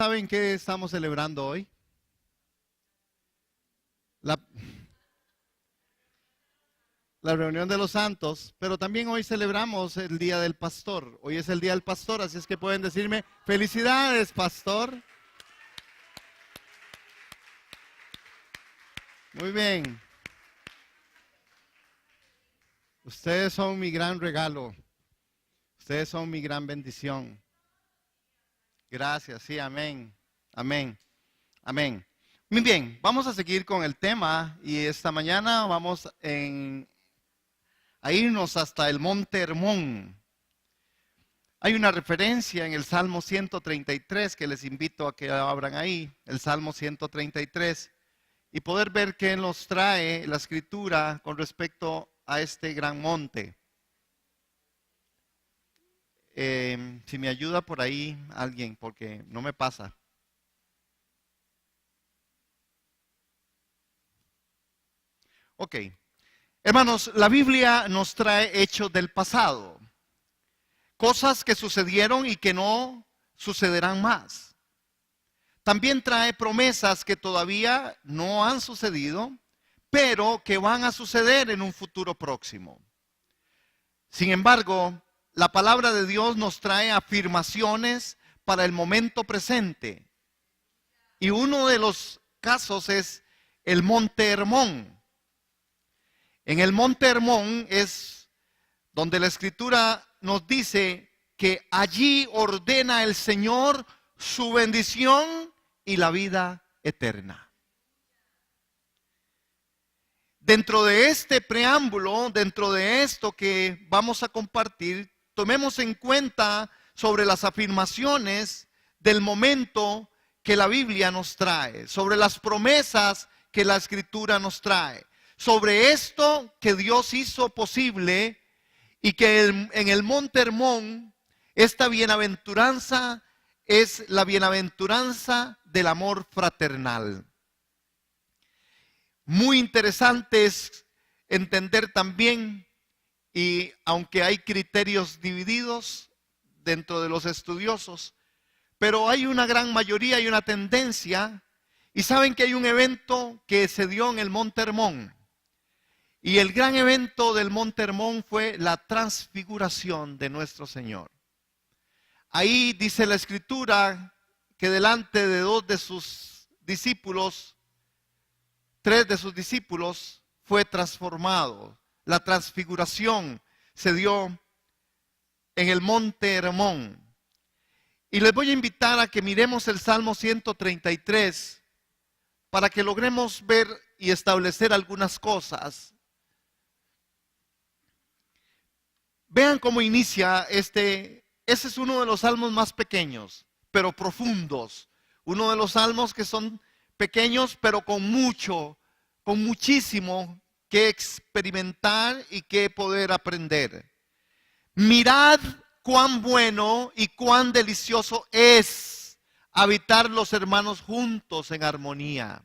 saben qué estamos celebrando hoy? La, la reunión de los santos, pero también hoy celebramos el Día del Pastor. Hoy es el Día del Pastor, así es que pueden decirme, felicidades, pastor. Muy bien. Ustedes son mi gran regalo. Ustedes son mi gran bendición. Gracias, sí, amén. Amén. Amén. Muy bien, vamos a seguir con el tema y esta mañana vamos a irnos hasta el Monte Hermón. Hay una referencia en el Salmo 133 que les invito a que abran ahí, el Salmo 133, y poder ver qué nos trae la Escritura con respecto a este gran monte. Si me ayuda por ahí alguien, porque no me pasa. Ok, hermanos, la Biblia nos trae hechos del pasado, cosas que sucedieron y que no sucederán más. También trae promesas que todavía no han sucedido, pero que van a suceder en un futuro próximo. Sin embargo, la palabra de Dios nos trae afirmaciones para el momento presente. Y uno de los casos es el Monte Hermón. En el Monte Hermón es donde la Escritura nos dice que allí ordena el Señor su bendición y la vida eterna. Dentro de este preámbulo, dentro de esto que vamos a compartir, tomemos en cuenta sobre las afirmaciones del momento que la Biblia nos trae, sobre las promesas que la Escritura nos trae, sobre esto que Dios hizo posible y que en el Monte Hermón, esta bienaventuranza es la bienaventuranza del amor fraternal. Muy interesante es entender también, y aunque hay criterios divididos dentro de los estudiosos, pero hay una gran mayoría, hay una tendencia, y saben que hay un evento que se dio en el Monte Hermón. Y el gran evento del Monte Hermón fue la transfiguración de nuestro Señor. Ahí dice la Escritura que delante de dos de sus discípulos, tres de sus discípulos, fue transformado. La transfiguración se dio en el Monte Hermón. Y les voy a invitar a que miremos el Salmo 133 para que logremos ver y establecer algunas cosas. Vean cómo inicia ese es uno de los salmos más pequeños, pero profundos. Uno de los salmos que son pequeños, pero con muchísimo que experimentar y que poder aprender. Mirad cuán bueno y cuán delicioso es habitar los hermanos juntos en armonía.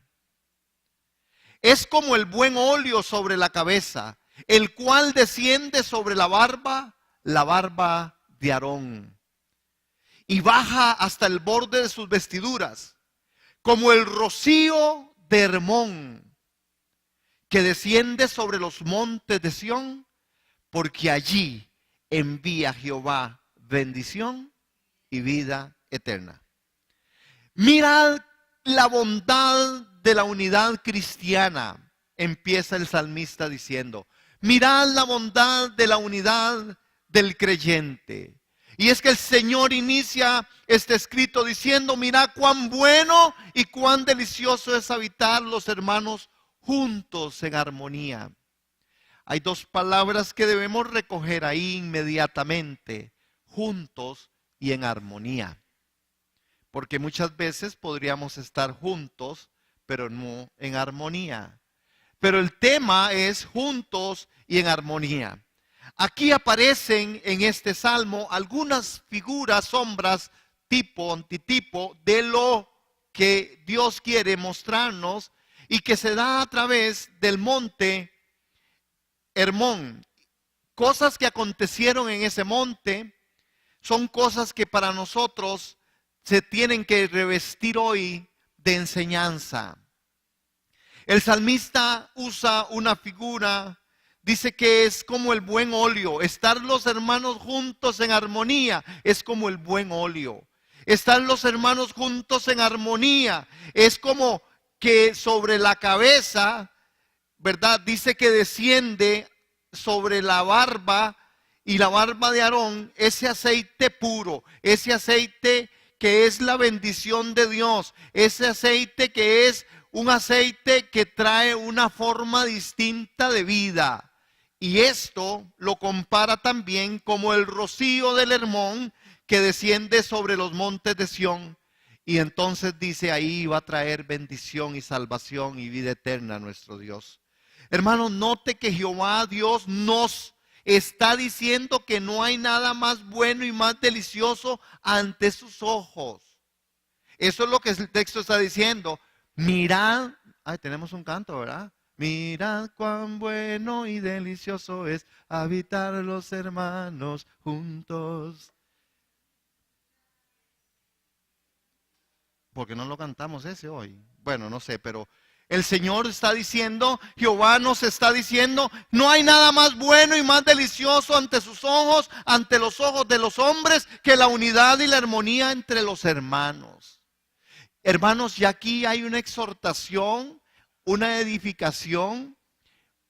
Es como el buen óleo sobre la cabeza, el cual desciende sobre la barba de Aarón, y baja hasta el borde de sus vestiduras, como el rocío de Hermón, que desciende sobre los montes de Sión, porque allí envía Jehová bendición y vida eterna. Mirad la bondad de la unidad cristiana, empieza el salmista diciendo. Mirad la bondad de la unidad del creyente. Y es que el Señor inicia este escrito diciendo, mirad cuán bueno y cuán delicioso es habitar los hermanos juntos en armonía. Hay dos palabras que debemos recoger ahí inmediatamente, juntos y en armonía. Porque muchas veces podríamos estar juntos, pero no en armonía. Pero el tema es juntos y en armonía. Aquí aparecen en este salmo algunas figuras, sombras, tipo, antitipo de lo que Dios quiere mostrarnos y que se da a través del monte Hermón. Cosas que acontecieron en ese monte son cosas que para nosotros se tienen que revestir hoy de enseñanza. El salmista usa una figura, dice que es como el buen óleo. Estar los hermanos juntos en armonía es como el buen óleo. Estar los hermanos juntos en armonía es como que sobre la cabeza, ¿verdad? Dice que desciende sobre la barba y la barba de Aarón ese aceite puro, ese aceite que es la bendición de Dios, ese aceite que es un aceite que trae una forma distinta de vida. Y esto lo compara también como el rocío del Hermón que desciende sobre los montes de Sión. Y entonces dice, ahí va a traer bendición y salvación y vida eterna a nuestro Dios. Hermanos, note que Jehová Dios nos está diciendo que no hay nada más bueno y más delicioso ante sus ojos. Eso es lo que el texto está diciendo. Mirad, tenemos un canto, ¿verdad? Mirad cuán bueno y delicioso es habitar los hermanos juntos. ¿Por qué no lo cantamos ese hoy? Bueno, no sé, pero el Señor está diciendo, Jehová nos está diciendo, no hay nada más bueno y más delicioso ante sus ojos, ante los ojos de los hombres, que la unidad y la armonía entre los hermanos. Hermanos, y aquí hay una exhortación, una edificación,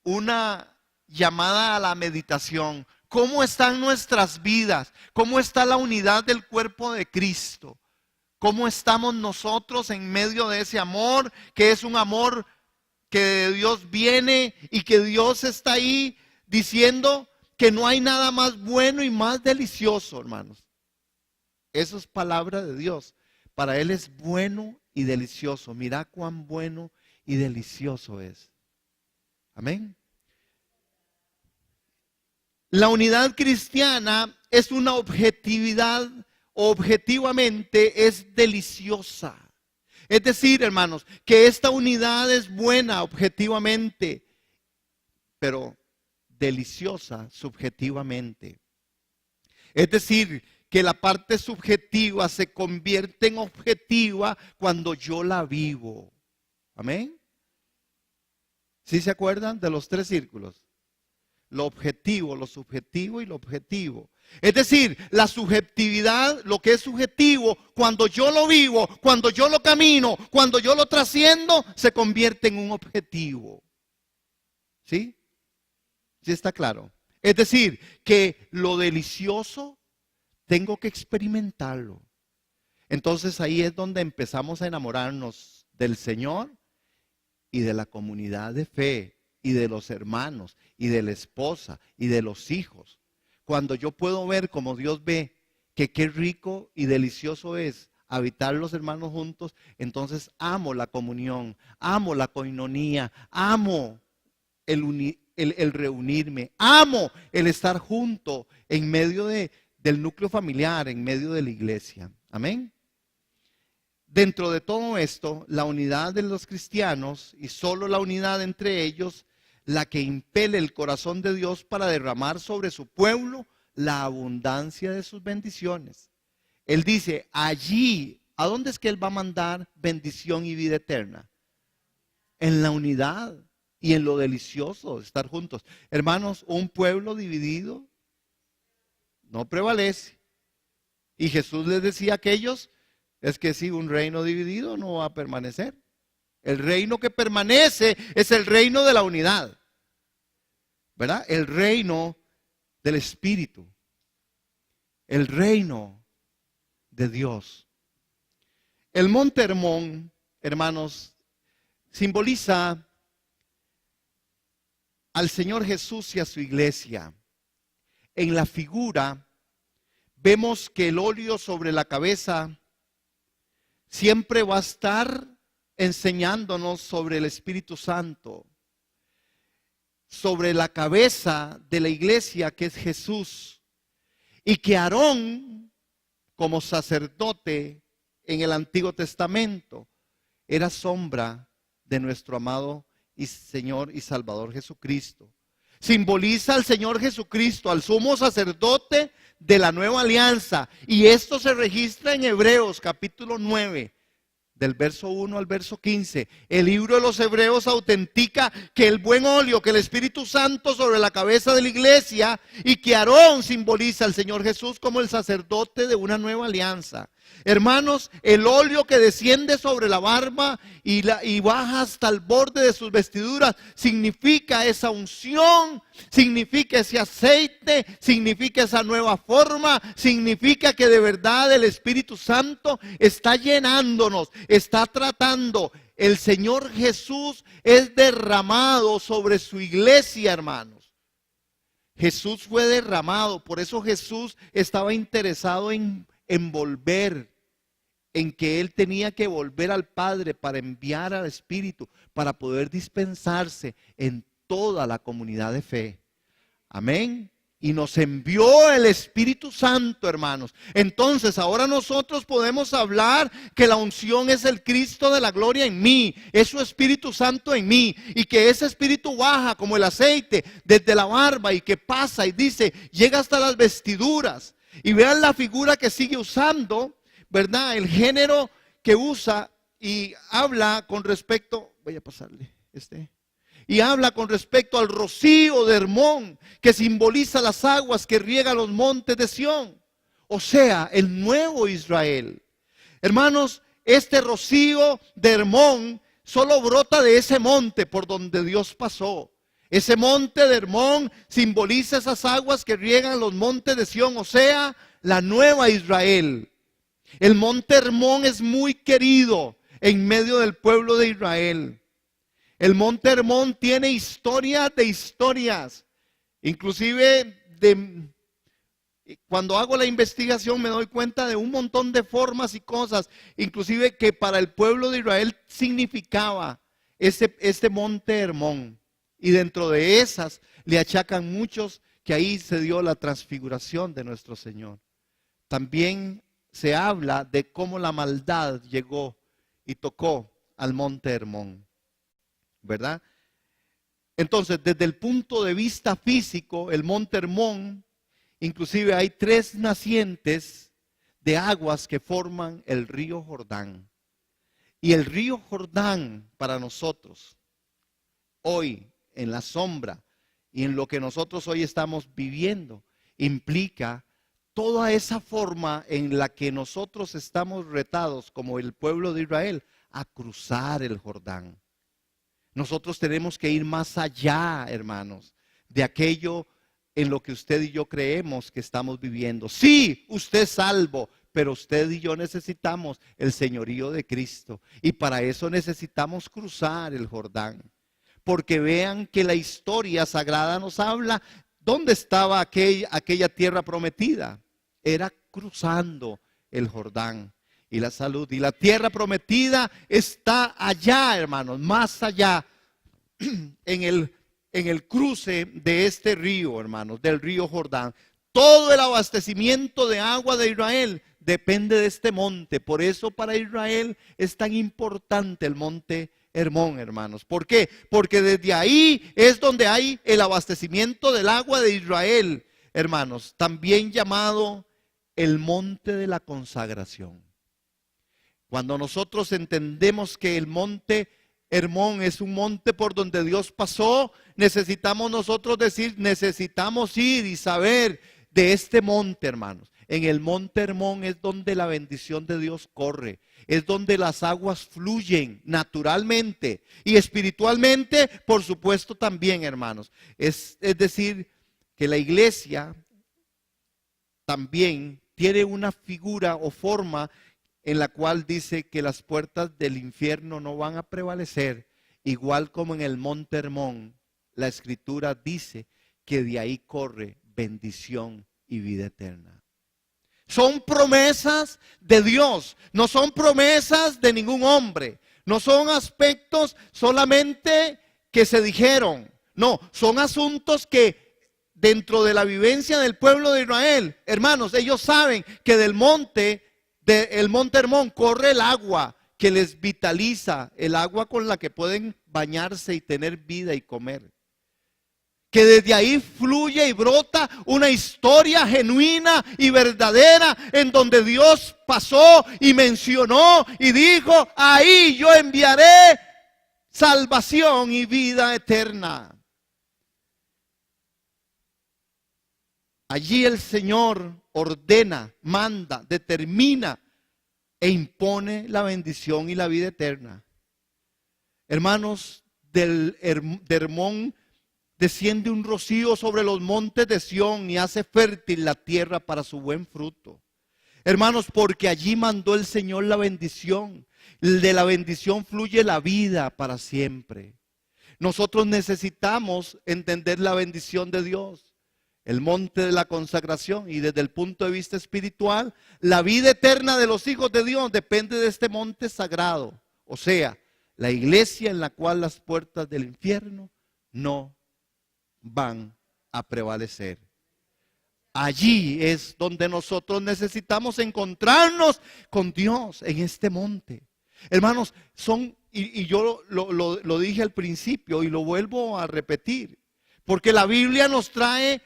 una llamada a la meditación. ¿Cómo están nuestras vidas? ¿Cómo está la unidad del cuerpo de Cristo? ¿Cómo estamos nosotros en medio de ese amor, que es un amor que de Dios viene y que Dios está ahí diciendo que no hay nada más bueno y más delicioso, hermanos? Eso es palabra de Dios. Para Él es bueno y delicioso. Mira cuán bueno y delicioso es. Amén. La unidad cristiana es una objetividad, objetivamente es deliciosa. Es decir, hermanos, que esta unidad es buena objetivamente, pero deliciosa subjetivamente. Es decir, que la parte subjetiva se convierte en objetiva cuando yo la vivo. Amén. ¿Sí se acuerdan de los 3 círculos? Lo objetivo, lo subjetivo y lo objetivo. Es decir, la subjetividad, lo que es subjetivo, cuando yo lo vivo, cuando yo lo camino, cuando yo lo trasciendo, se convierte en un objetivo. ¿Sí? ¿Sí está claro? Es decir, que lo delicioso tengo que experimentarlo. Entonces ahí es donde empezamos a enamorarnos del Señor y de la comunidad de fe y de los hermanos y de la esposa y de los hijos. Cuando yo puedo ver como Dios ve que qué rico y delicioso es habitar los hermanos juntos, entonces amo la comunión, amo la coinonía, amo el reunirme, amo el estar junto en medio del núcleo familiar, en medio de la iglesia. Amén. Dentro de todo esto, la unidad de los cristianos y solo la unidad entre ellos, la que impele el corazón de Dios para derramar sobre su pueblo la abundancia de sus bendiciones. Él dice, allí, ¿a dónde es que Él va a mandar bendición y vida eterna? En la unidad y en lo delicioso de estar juntos. Hermanos, un pueblo dividido no prevalece. Y Jesús les decía a aquellos, es que si un reino dividido no va a permanecer. El reino que permanece es el reino de la unidad, ¿verdad? El reino del Espíritu, el reino de Dios. El monte Hermón, hermanos, simboliza al Señor Jesús y a su iglesia. En la figura vemos que el óleo sobre la cabeza siempre va a estar enseñándonos sobre el Espíritu Santo, sobre la cabeza de la iglesia que es Jesús, y que Aarón, como sacerdote en el Antiguo Testamento, era sombra de nuestro amado y Señor y Salvador Jesucristo. Simboliza al Señor Jesucristo, al sumo sacerdote de la nueva alianza. Y esto se registra en Hebreos capítulo 9, del verso 1 al verso 15. El libro de los Hebreos autentica que el buen óleo, que el Espíritu Santo sobre la cabeza de la iglesia, y que Aarón simboliza al Señor Jesús como el sacerdote de una nueva alianza. Hermanos, el óleo que desciende sobre la barba y baja hasta el borde de sus vestiduras significa esa unción, significa ese aceite, significa esa nueva forma, significa que de verdad el Espíritu Santo está llenándonos, está tratando. El Señor Jesús es derramado sobre su iglesia, hermanos. Jesús fue derramado, por eso Jesús estaba interesado en volver, en que Él tenía que volver al Padre para enviar al Espíritu, para poder dispensarse en toda la comunidad de fe. Amén. Y nos envió el Espíritu Santo, hermanos. Entonces ahora nosotros podemos hablar que la unción es el Cristo de la gloria en mí, es su Espíritu Santo en mí, y que ese Espíritu baja como el aceite desde la barba y que pasa y dice, llega hasta las vestiduras. Y vean la figura que sigue usando, ¿verdad? El género que usa y habla con respecto, voy a pasarle y habla con respecto al rocío de Hermón, que simboliza las aguas que riegan los montes de Sión, o sea, el nuevo Israel. Hermanos, este rocío de Hermón solo brota de ese monte por donde Dios pasó. Ese monte de Hermón simboliza esas aguas que riegan los montes de Sión, o sea, la nueva Israel. El monte Hermón es muy querido en medio del pueblo de Israel. El monte Hermón tiene historias de historias. Inclusive cuando hago la investigación me doy cuenta de un montón de formas y cosas, inclusive que para el pueblo de Israel significaba este monte Hermón. Y dentro de esas le achacan muchos que ahí se dio la transfiguración de nuestro Señor. También se habla de cómo la maldad llegó y tocó al monte Hermón, ¿verdad? Entonces, desde el punto de vista físico, el monte Hermón, inclusive hay 3 nacientes de aguas que forman el río Jordán. Y el río Jordán para nosotros, hoy, en la sombra y en lo que nosotros hoy estamos viviendo, implica toda esa forma en la que nosotros estamos retados como el pueblo de Israel a cruzar el Jordán. Nosotros tenemos que ir más allá, hermanos, de aquello en lo que usted y yo creemos que estamos viviendo. Sí, usted es salvo, pero usted y yo necesitamos el señorío de Cristo, y para eso necesitamos cruzar el Jordán. Porque vean que la historia sagrada nos habla dónde estaba aquella tierra prometida. Era cruzando el Jordán y la salud. Y la tierra prometida está allá, hermanos, más allá, en el cruce de este río, hermanos, del río Jordán. Todo el abastecimiento de agua de Israel depende de este monte. Por eso para Israel es tan importante el monte Hermón, hermanos. ¿Por qué? Porque desde ahí es donde hay el abastecimiento del agua de Israel, hermanos. También llamado el monte de la consagración. Cuando nosotros entendemos que el monte Hermón es un monte por donde Dios pasó, necesitamos nosotros decir, necesitamos ir y saber de este monte, hermanos. En el monte Hermón es donde la bendición de Dios corre, es donde las aguas fluyen naturalmente y espiritualmente, por supuesto también, hermanos. Es decir, que la iglesia también tiene una figura o forma en la cual dice que las puertas del infierno no van a prevalecer, igual como en el monte Hermón, la escritura dice que de ahí corre bendición y vida eterna. Son promesas de Dios, no son promesas de ningún hombre, no son aspectos solamente que se dijeron, no, son asuntos que dentro de la vivencia del pueblo de Israel, hermanos, ellos saben que del monte Hermón corre el agua que les vitaliza, el agua con la que pueden bañarse y tener vida y comer. que desde ahí fluye y brota una historia genuina y verdadera en donde Dios pasó y mencionó y dijo: ahí yo enviaré salvación y vida eterna. Allí el Señor ordena, manda, determina e impone la bendición y la vida eterna. Hermanos, de Hermón desciende un rocío sobre los montes de Sión y hace fértil la tierra para su buen fruto. Hermanos, porque allí mandó el Señor la bendición. De la bendición fluye la vida para siempre. Nosotros necesitamos entender la bendición de Dios, el monte de la consagración, y desde el punto de vista espiritual, la vida eterna de los hijos de Dios depende de este monte sagrado, o sea, la iglesia en la cual las puertas del infierno no van a prevalecer. Allí es donde nosotros necesitamos encontrarnos con Dios, en este monte. Hermanos, y yo lo dije al principio y lo vuelvo a repetir, porque la Biblia nos trae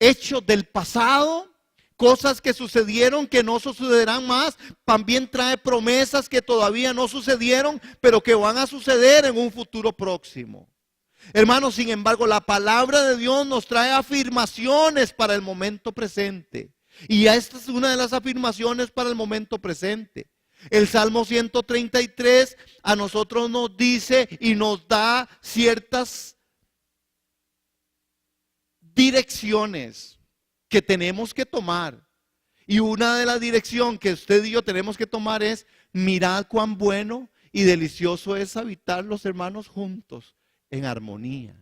hechos del pasado, cosas que sucedieron que no sucederán más. También trae promesas que todavía no sucedieron, pero que van a suceder en un futuro próximo. Hermanos, sin embargo, la palabra de Dios nos trae afirmaciones para el momento presente. Y esta es una de las afirmaciones para el momento presente. El Salmo 133 a nosotros nos dice y nos da ciertas direcciones que tenemos que tomar. Y una de las direcciones que usted y yo tenemos que tomar es: mirad cuán bueno y delicioso es habitar los hermanos juntos en armonía.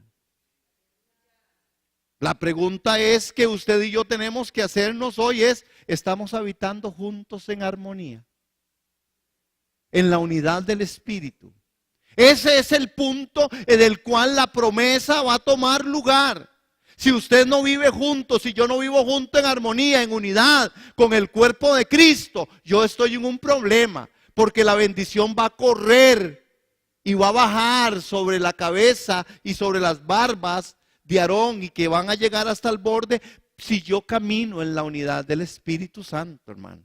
La pregunta es que usted y yo tenemos que hacernos hoy es: ¿estamos habitando juntos en armonía? En la unidad del Espíritu. Ese es el punto en el cual la promesa va a tomar lugar. Si usted no vive juntos, si yo no vivo junto en armonía, en unidad con el cuerpo de Cristo, yo estoy en un problema, porque la bendición va a correr y va a bajar sobre la cabeza y sobre las barbas de Aarón, y que van a llegar hasta el borde si yo camino en la unidad del Espíritu Santo, hermano.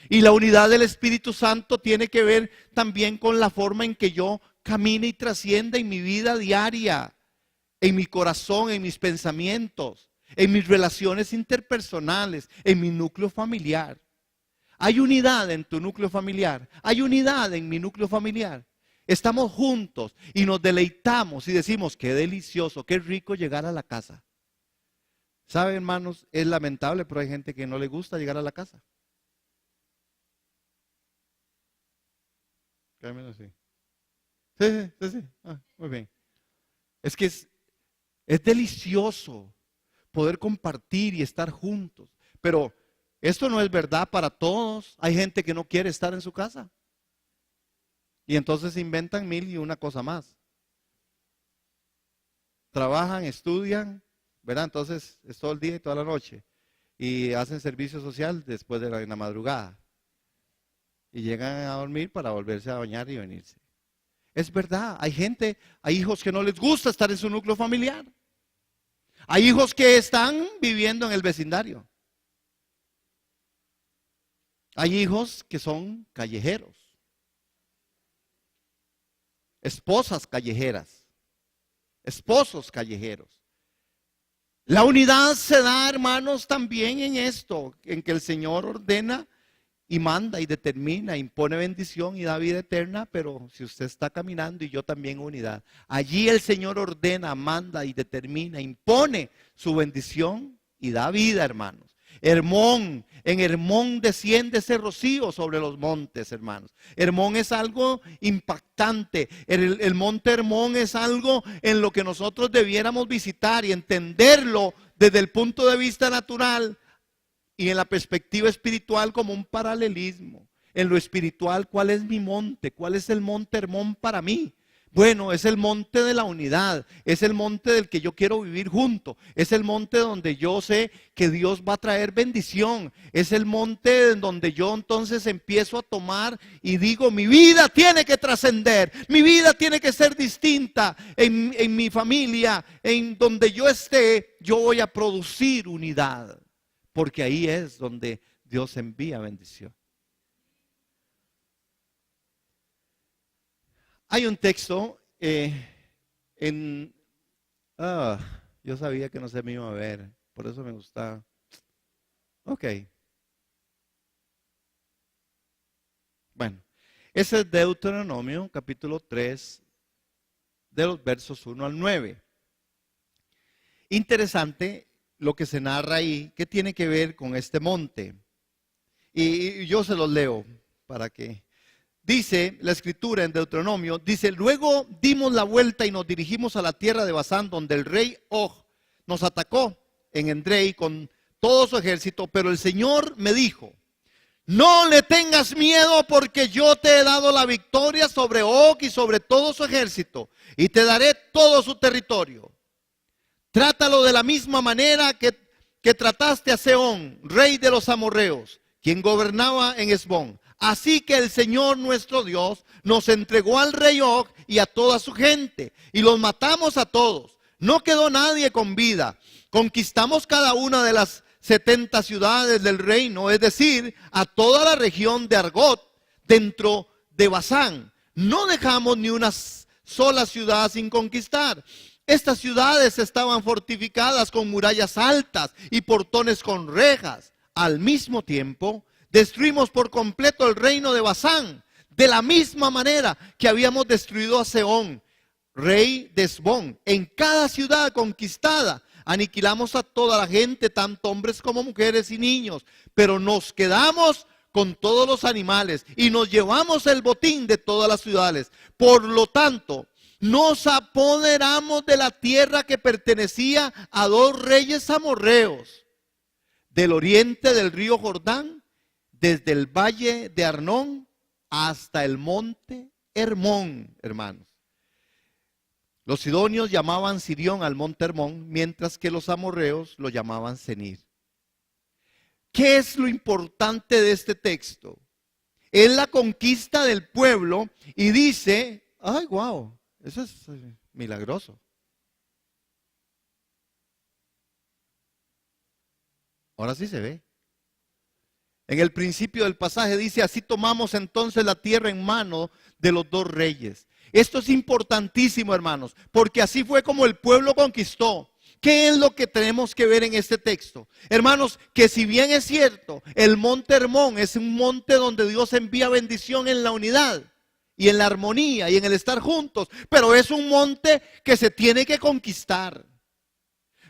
Y la unidad del Espíritu Santo tiene que ver también con la forma en que yo camine y trascienda en mi vida diaria, en mi corazón, en mis pensamientos, en mis relaciones interpersonales, en mi núcleo familiar. Hay unidad en tu núcleo familiar, hay unidad en mi núcleo familiar. Estamos juntos y nos deleitamos y decimos: qué delicioso, qué rico llegar a la casa. ¿Saben, hermanos? Es lamentable, pero hay gente que no le gusta llegar a la casa. Así. Sí. Muy bien. Es que es delicioso poder compartir y estar juntos. Pero esto no es verdad para todos. Hay gente que no quiere estar en su casa. Y entonces inventan mil y una cosa más. Trabajan, estudian, ¿verdad? Entonces es todo el día y toda la noche. Y hacen servicio social después de la madrugada. Y llegan a dormir para volverse a bañar y venirse. Es verdad, hay gente, hay hijos que no les gusta estar en su núcleo familiar. Hay hijos que están viviendo en el vecindario. Hay hijos que son callejeros. Esposas callejeras. Esposos callejeros. La unidad se da, hermanos, también en esto, en que el Señor ordena y manda y determina, impone bendición y da vida eterna. Pero si usted está caminando y yo también en unidad, allí el Señor ordena, manda y determina, impone su bendición y da vida, hermanos. En Hermón desciende ese rocío sobre los montes, hermanos. Hermón es algo impactante. El monte Hermón es algo en lo que nosotros debiéramos visitar y entenderlo desde el punto de vista natural y en la perspectiva espiritual como un paralelismo. En lo espiritual, ¿cuál es mi monte? ¿Cuál es el monte Hermón para mí? Bueno, es el monte de la unidad, es el monte del que yo quiero vivir junto, es el monte donde yo sé que Dios va a traer bendición, es el monte en donde yo entonces empiezo a tomar y digo, mi vida tiene que trascender, mi vida tiene que ser distinta en mi familia, en donde yo esté, yo voy a producir unidad, porque ahí es donde Dios envía bendición. Hay un texto yo sabía que no se me iba a ver, por eso me gustaba. Ok. Bueno, ese es Deuteronomio, capítulo 3, de los versos 1 al 9. Interesante lo que se narra ahí, que tiene que ver con este monte. Y yo se los leo para que... Dice la escritura en Deuteronomio, dice, luego dimos la vuelta y nos dirigimos a la tierra de Basán, donde el rey Og nos atacó en Edrei con todo su ejército, pero el Señor me dijo, no le tengas miedo porque yo te he dado la victoria sobre Og y sobre todo su ejército y te daré todo su territorio. Trátalo de la misma manera que trataste a Sehón, rey de los amorreos, quien gobernaba en Hesbón. Así que el Señor nuestro Dios nos entregó al rey Og y a toda su gente y los matamos a todos. No quedó nadie con vida. Conquistamos cada una de las 70 ciudades del reino, es decir, a toda la región de Argot dentro de Basán. No dejamos ni una sola ciudad sin conquistar. Estas ciudades estaban fortificadas con murallas altas y portones con rejas. Al mismo tiempo, destruimos por completo el reino de Basán, de la misma manera que habíamos destruido a Sehón, rey de Hesbón. En cada ciudad conquistada aniquilamos a toda la gente, tanto hombres como mujeres y niños, pero nos quedamos con todos los animales y nos llevamos el botín de todas las ciudades. Por lo tanto, nos apoderamos de la tierra que pertenecía a dos reyes amorreos, del oriente del río Jordán, desde el valle de Arnón hasta el monte Hermón, hermanos. Los sidonios llamaban Sirión al monte Hermón, mientras que los amorreos lo llamaban Senir. ¿Qué es lo importante de este texto? Es la conquista del pueblo y dice, ay, wow, eso es milagroso. Ahora sí se ve. En el principio del pasaje dice, así tomamos entonces la tierra en mano de los dos reyes. Esto es importantísimo, hermanos, porque así fue como el pueblo conquistó. ¿Qué es lo que tenemos que ver en este texto? Hermanos, que si bien es cierto, el monte Hermón es un monte donde Dios envía bendición en la unidad y en la armonía y en el estar juntos, pero es un monte que se tiene que conquistar.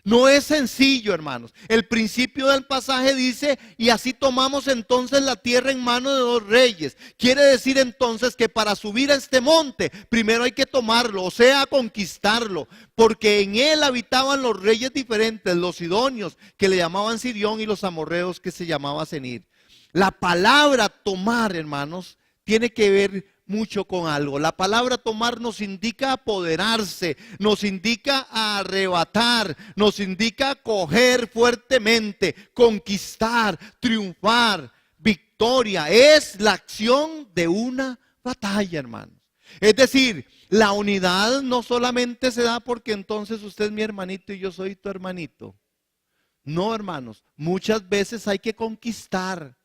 No es sencillo, hermanos. El principio del pasaje dice, y así tomamos entonces la tierra en mano de dos reyes. Quiere decir entonces que para subir a este monte, primero hay que tomarlo, o sea, conquistarlo, porque en él habitaban los reyes diferentes, los sidonios, que le llamaban Sirión, y los amorreos, que se llamaba Senir. La palabra tomar, hermanos, tiene que ver mucho con algo. La palabra tomar nos indica apoderarse, nos indica arrebatar, nos indica coger fuertemente, conquistar, triunfar, victoria. Es la acción de una batalla, hermanos. Es decir, la unidad no solamente se da porque entonces usted es mi hermanito y yo soy tu hermanito. No, hermanos, muchas veces hay que conquistar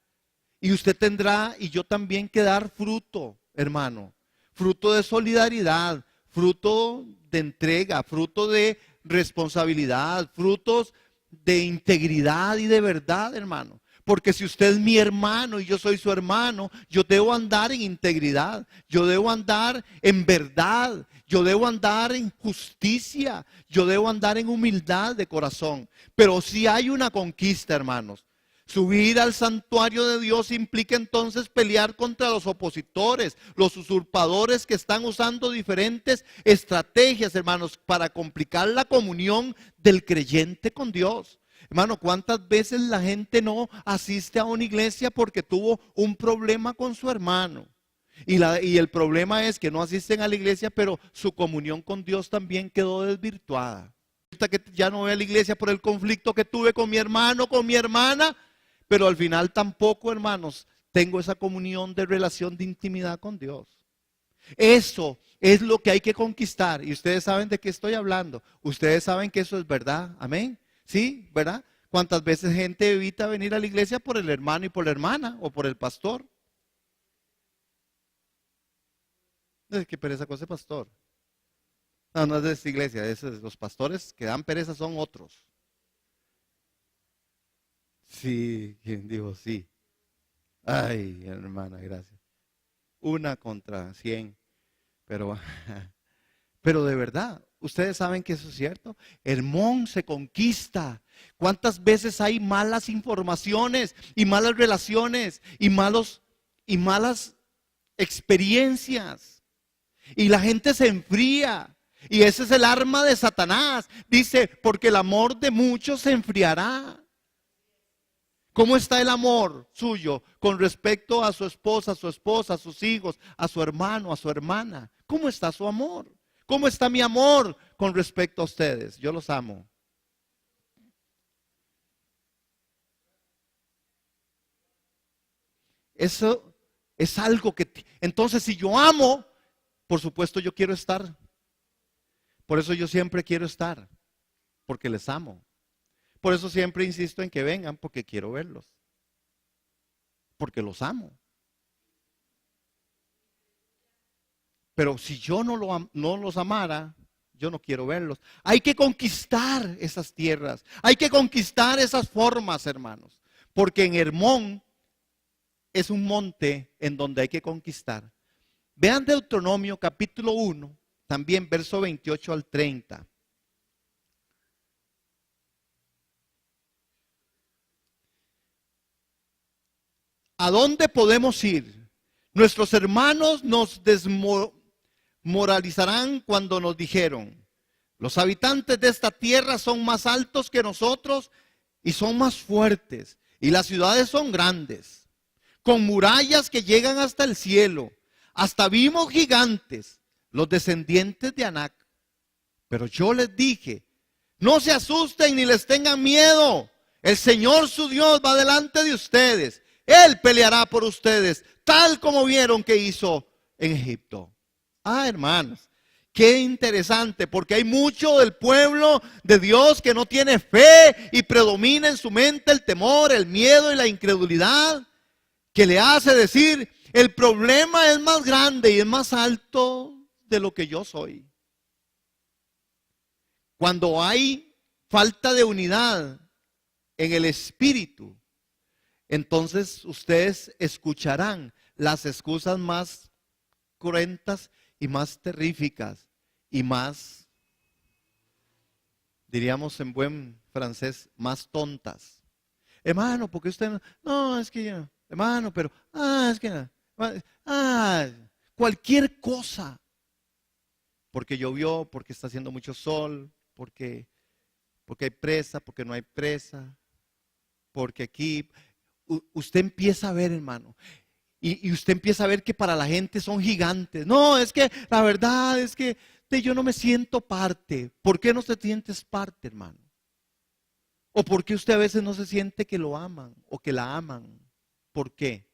y usted tendrá y yo también que dar fruto. Hermano, fruto de solidaridad, fruto de entrega, fruto de responsabilidad, frutos de integridad y de verdad, hermano. Porque si usted es mi hermano y yo soy su hermano, yo debo andar en integridad, yo debo andar en verdad, yo debo andar en justicia, yo debo andar en humildad de corazón. Pero si hay una conquista, hermanos, subir al santuario de Dios implica entonces pelear contra los opositores, los usurpadores que están usando diferentes estrategias, hermanos, para complicar la comunión del creyente con Dios. Hermano, ¿cuántas veces la gente no asiste a una iglesia porque tuvo un problema con su hermano? Y el problema es que no asisten a la iglesia, pero su comunión con Dios también quedó desvirtuada. Que ya no voy a la iglesia por el conflicto que tuve con mi hermano, con mi hermana, pero al final tampoco, hermanos, tengo esa comunión de relación de intimidad con Dios. Eso es lo que hay que conquistar. Y ustedes saben de qué estoy hablando. Ustedes saben que eso es verdad. Amén. ¿Sí? ¿Verdad? ¿Cuántas veces gente evita venir a la iglesia por el hermano y por la hermana o por el pastor? Es que pereza con ese pastor. No, no es de esta iglesia. Los pastores que dan pereza son otros. Sí, ¿quién dijo sí? Ay, hermana, gracias. 1 contra 100. Pero, pero de verdad, ustedes saben que eso es cierto. Hermón se conquista. ¿Cuántas veces hay malas informaciones y malas relaciones y malas experiencias? Y la gente se enfría. Y ese es el arma de Satanás. Dice, porque el amor de muchos se enfriará. ¿Cómo está el amor suyo con respecto a su esposa, a sus hijos, a su hermano, a su hermana? ¿Cómo está su amor? ¿Cómo está mi amor con respecto a ustedes? Yo los amo. Eso es algo que... Entonces, si yo amo, por supuesto yo quiero estar. Por eso yo siempre quiero estar, porque les amo. Por eso siempre insisto en que vengan, porque quiero verlos. Porque los amo. Pero si yo no los amara, yo no quiero verlos. Hay que conquistar esas tierras. Hay que conquistar esas formas, hermanos. Porque en Hermón es un monte en donde hay que conquistar. Vean Deuteronomio capítulo 1, también verso 28 al 30. ¿A dónde podemos ir? Nuestros hermanos nos desmoralizarán cuando nos dijeron, los habitantes de esta tierra son más altos que nosotros y son más fuertes, y las ciudades son grandes, con murallas que llegan hasta el cielo. Hasta vimos gigantes, los descendientes de Anac. Pero yo les dije, no se asusten ni les tengan miedo. El Señor su Dios va delante de ustedes. Él peleará por ustedes, tal como vieron que hizo en Egipto. Ah, hermanos, qué interesante, porque hay mucho del pueblo de Dios que no tiene fe y predomina en su mente el temor, el miedo y la incredulidad, que le hace decir, el problema es más grande y es más alto de lo que yo soy. Cuando hay falta de unidad en el espíritu, entonces ustedes escucharán las excusas más cruentas y más terríficas y más, diríamos en buen francés, más tontas. Hermano, porque usted no, es que yo, hermano, pero, es que no, cualquier cosa. Porque llovió, porque está haciendo mucho sol, porque hay presa, porque no hay presa, porque aquí usted empieza a ver, hermano, y usted empieza a ver que para la gente son gigantes. No, es que la verdad es que yo no me siento parte. ¿Por qué no te sientes parte, hermano? ¿O por qué usted a veces no se siente que lo aman o que la aman? ¿Por qué?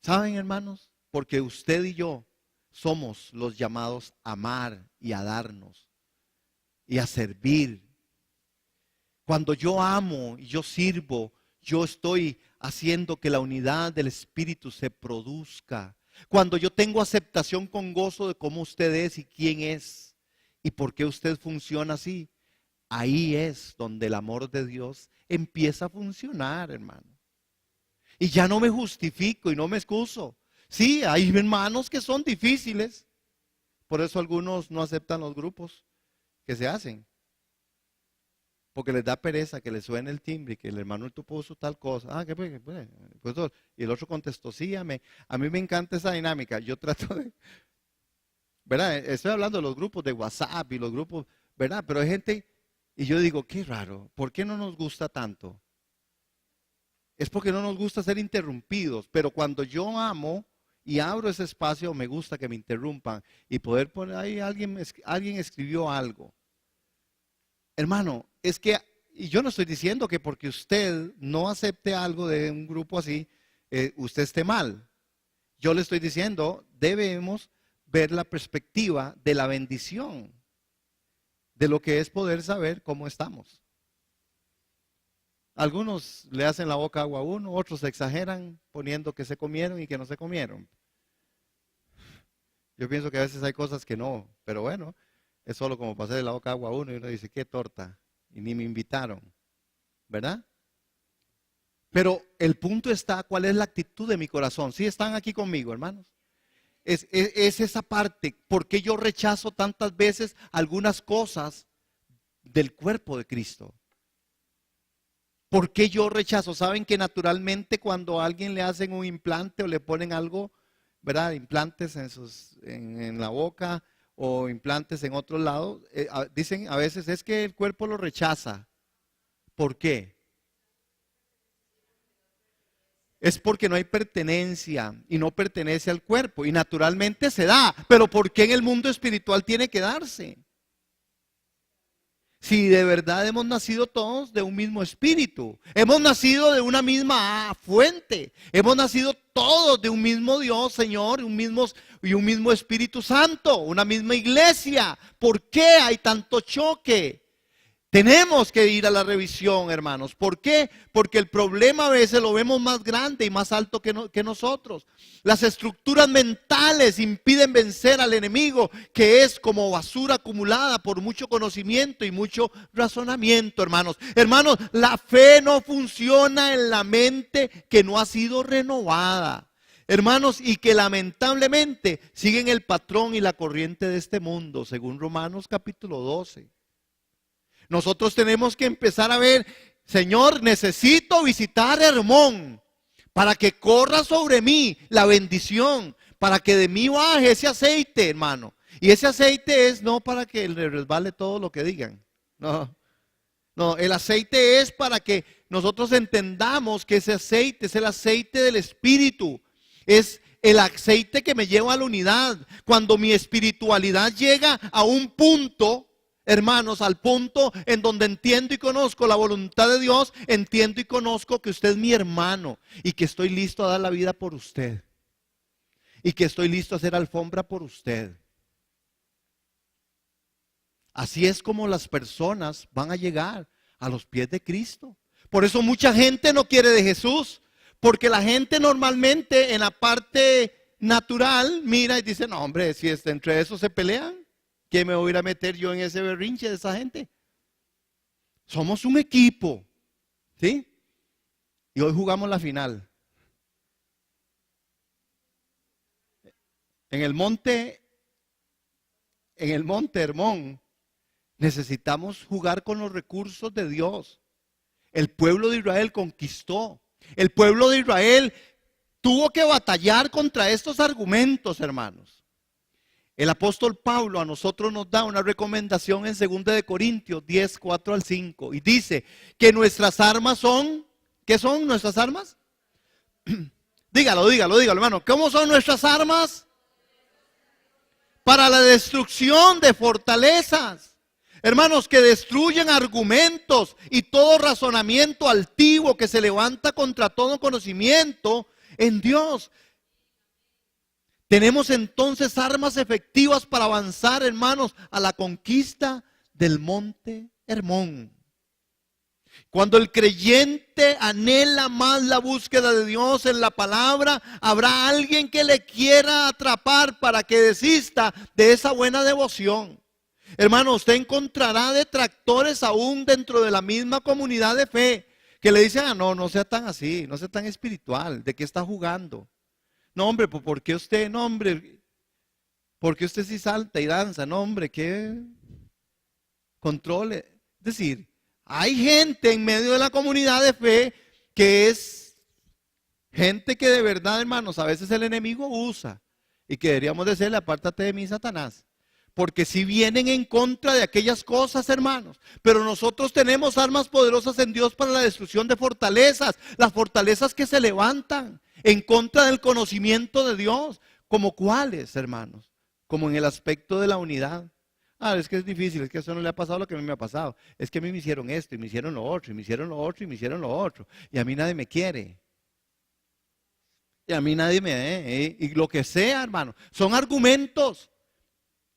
¿Saben, hermanos? Porque usted y yo somos los llamados a amar y a darnos y a servir. Cuando yo amo y yo sirvo, yo estoy haciendo que la unidad del Espíritu se produzca. Cuando yo tengo aceptación con gozo de cómo usted es y quién es y por qué usted funciona así, ahí es donde el amor de Dios empieza a funcionar, hermano. Y ya no me justifico y no me excuso. Sí, hay hermanos que son difíciles. Por eso algunos no aceptan los grupos que se hacen. Porque les da pereza que le suene el timbre y que el hermano tú puso tal cosa. ¿Qué pues? Y el otro contestó, sí, a mí me encanta esa dinámica. Yo trato de, ¿verdad? Estoy hablando de los grupos de WhatsApp y los grupos, ¿verdad? Pero hay gente, y yo digo, qué raro, ¿por qué no nos gusta tanto? es porque no nos gusta ser interrumpidos. Pero cuando yo amo y abro ese espacio, me gusta que me interrumpan y poder poner ahí, alguien escribió algo. Hermano, es que, y yo no estoy diciendo que porque usted no acepte algo de un grupo así, usted esté mal. Yo le estoy diciendo, debemos ver la perspectiva de la bendición, de lo que es poder saber cómo estamos. Algunos le hacen la boca agua a uno, otros exageran poniendo que se comieron y que no se comieron. Yo pienso que a veces hay cosas que no, pero bueno, es solo como pasarle la boca agua a uno y uno dice, qué torta, y ni me invitaron, ¿verdad? Pero el punto está, ¿cuál es la actitud de mi corazón? ¿Sí están aquí conmigo, hermanos? Es esa parte, ¿por qué yo rechazo tantas veces algunas cosas del cuerpo de Cristo? ¿Por qué yo rechazo? ¿Saben que naturalmente cuando a alguien le hacen un implante o le ponen algo, ¿verdad? Implantes en la boca o implantes en otro lado, dicen a veces es que el cuerpo lo rechaza. ¿Por qué? Es porque no hay pertenencia y no pertenece al cuerpo y naturalmente se da. Pero ¿por qué en el mundo espiritual tiene que darse? Si de verdad hemos nacido todos de un mismo espíritu, hemos nacido de una misma fuente, hemos nacido todos de un mismo Dios, Señor, y un mismo Espíritu Santo, una misma iglesia. ¿Por qué hay tanto choque? Tenemos que ir a la revisión, hermanos. ¿Por qué? Porque el problema a veces lo vemos más grande y más alto que nosotros. Las estructuras mentales impiden vencer al enemigo, que es como basura acumulada por mucho conocimiento y mucho razonamiento, hermanos. Hermanos, la fe no funciona en la mente que no ha sido renovada. Hermanos, y que lamentablemente siguen el patrón y la corriente de este mundo, según Romanos capítulo 12. Nosotros tenemos que empezar a ver, Señor, necesito visitar Hermón para que corra sobre mí la bendición, para que de mí baje ese aceite, hermano. Y ese aceite es no para que le resbale todo lo que digan. No, el aceite es para que nosotros entendamos que ese aceite es el aceite del Espíritu. Es el aceite que me lleva a la unidad. Cuando mi espiritualidad llega a un punto, hermanos, al punto en donde entiendo y conozco la voluntad de Dios, entiendo y conozco que usted es mi hermano y que estoy listo a dar la vida por usted y que estoy listo a hacer alfombra por usted. Así es como las personas van a llegar a los pies de Cristo. Por eso mucha gente no quiere de Jesús, porque la gente normalmente en la parte natural mira y dice, no hombre, si entre esos se pelean, ¿qué me voy a ir a meter yo en ese berrinche de esa gente? Somos un equipo, ¿sí? Y hoy jugamos la final. En el monte Hermón, necesitamos jugar con los recursos de Dios. El pueblo de Israel conquistó. El pueblo de Israel tuvo que batallar contra estos argumentos, hermanos. El apóstol Pablo a nosotros nos da una recomendación en 2 de Corintios 10, 4 al 5. Y dice que nuestras armas son, ¿qué son nuestras armas? Dígalo, hermano. ¿Cómo son nuestras armas? Para la destrucción de fortalezas. Hermanos, que destruyen argumentos y todo razonamiento altivo que se levanta contra todo conocimiento en Dios. Tenemos entonces armas efectivas para avanzar, hermanos, a la conquista del monte Hermón. Cuando el creyente anhela más la búsqueda de Dios en la palabra, habrá alguien que le quiera atrapar para que desista de esa buena devoción. Hermano, usted encontrará detractores aún dentro de la misma comunidad de fe que le dicen, no sea tan así, no sea tan espiritual, ¿de qué está jugando? No, hombre, ¿por qué usted, no, hombre, por qué usted sí salta y danza? No, hombre, ¿qué controle? Es decir, hay gente en medio de la comunidad de fe que es gente que de verdad, hermanos, a veces el enemigo usa y que deberíamos decirle, apártate de mí, Satanás. Porque si vienen en contra de aquellas cosas, hermanos, pero nosotros tenemos armas poderosas en Dios para la destrucción de fortalezas, las fortalezas que se levantan en contra del conocimiento de Dios. ¿Como cuáles, hermanos? Como en el aspecto de la unidad. Es que es difícil, es que eso no le ha pasado lo que a mí me ha pasado. Es que a mí me hicieron esto, y me hicieron lo otro, y me hicieron lo otro, y me hicieron lo otro. Y a mí nadie me quiere. Y a mí nadie me ve. Y lo que sea, hermano, son argumentos.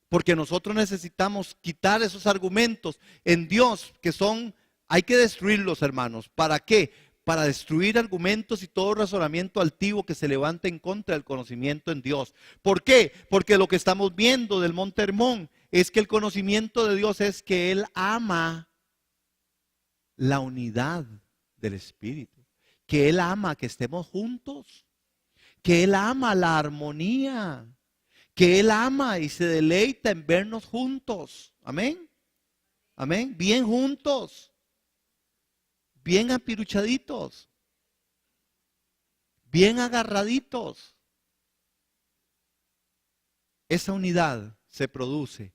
Porque nosotros necesitamos quitar esos argumentos en Dios, que son, hay que destruirlos, hermanos. ¿Para qué? Para destruir argumentos y todo razonamiento altivo que se levanta en contra del conocimiento en Dios. ¿Por qué? Porque lo que estamos viendo del Monte Hermón es que el conocimiento de Dios es que Él ama la unidad del Espíritu, que Él ama que estemos juntos, que Él ama la armonía, que Él ama y se deleita en vernos juntos. Amén. Amén. Bien juntos. Bien apiruchaditos. Bien agarraditos. Esa unidad se produce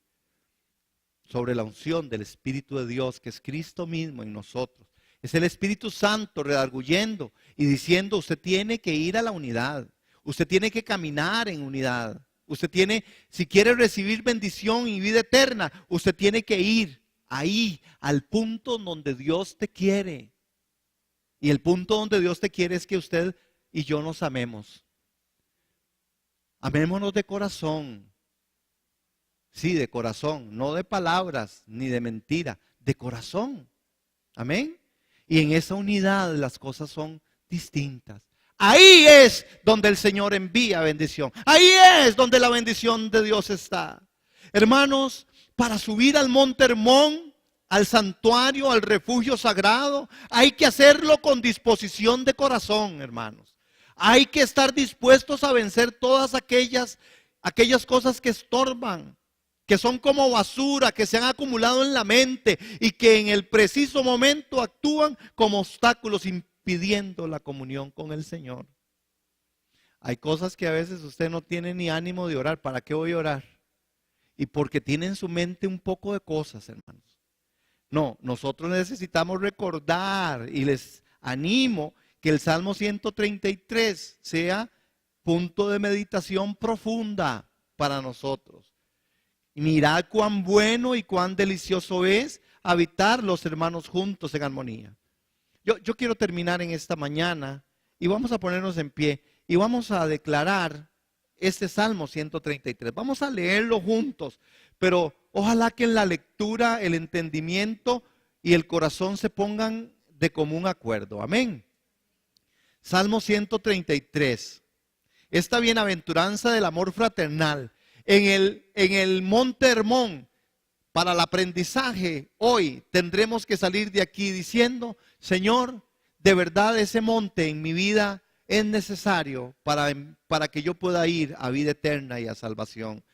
sobre la unción del Espíritu de Dios, que es Cristo mismo en nosotros. Es el Espíritu Santo redarguyendo y diciendo: usted tiene que ir a la unidad. Usted tiene que caminar en unidad. Usted tiene, si quiere recibir bendición y vida eterna, usted tiene que ir ahí, al punto donde Dios te quiere. Y el punto donde Dios te quiere es que usted y yo nos amemos. Amémonos de corazón. Sí, de corazón, no de palabras ni de mentira, de corazón. Amén. Y en esa unidad las cosas son distintas. Ahí es donde el Señor envía bendición. Ahí es donde la bendición de Dios está. Hermanos, para subir al Monte Hermón, al santuario, al refugio sagrado, hay que hacerlo con disposición de corazón, hermanos. Hay que estar dispuestos a vencer todas aquellas cosas que estorban, que son como basura, que se han acumulado en la mente y que en el preciso momento actúan como obstáculos impidiendo la comunión con el Señor. Hay cosas que a veces usted no tiene ni ánimo de orar. ¿Para qué voy a orar? Y porque tiene en su mente un poco de cosas, hermanos. No, nosotros necesitamos recordar, y les animo que el Salmo 133 sea punto de meditación profunda para nosotros. Mirad cuán bueno y cuán delicioso es habitar los hermanos juntos en armonía. Yo quiero terminar en esta mañana y vamos a ponernos en pie y vamos a declarar este Salmo 133. Vamos a leerlo juntos, pero ojalá que en la lectura el entendimiento y el corazón se pongan de común acuerdo. Amén. Salmo 133. Esta bienaventuranza del amor fraternal en el Monte Hermón. Para el aprendizaje hoy tendremos que salir de aquí diciendo: Señor, de verdad ese monte en mi vida es necesario para que yo pueda ir a vida eterna y a salvación.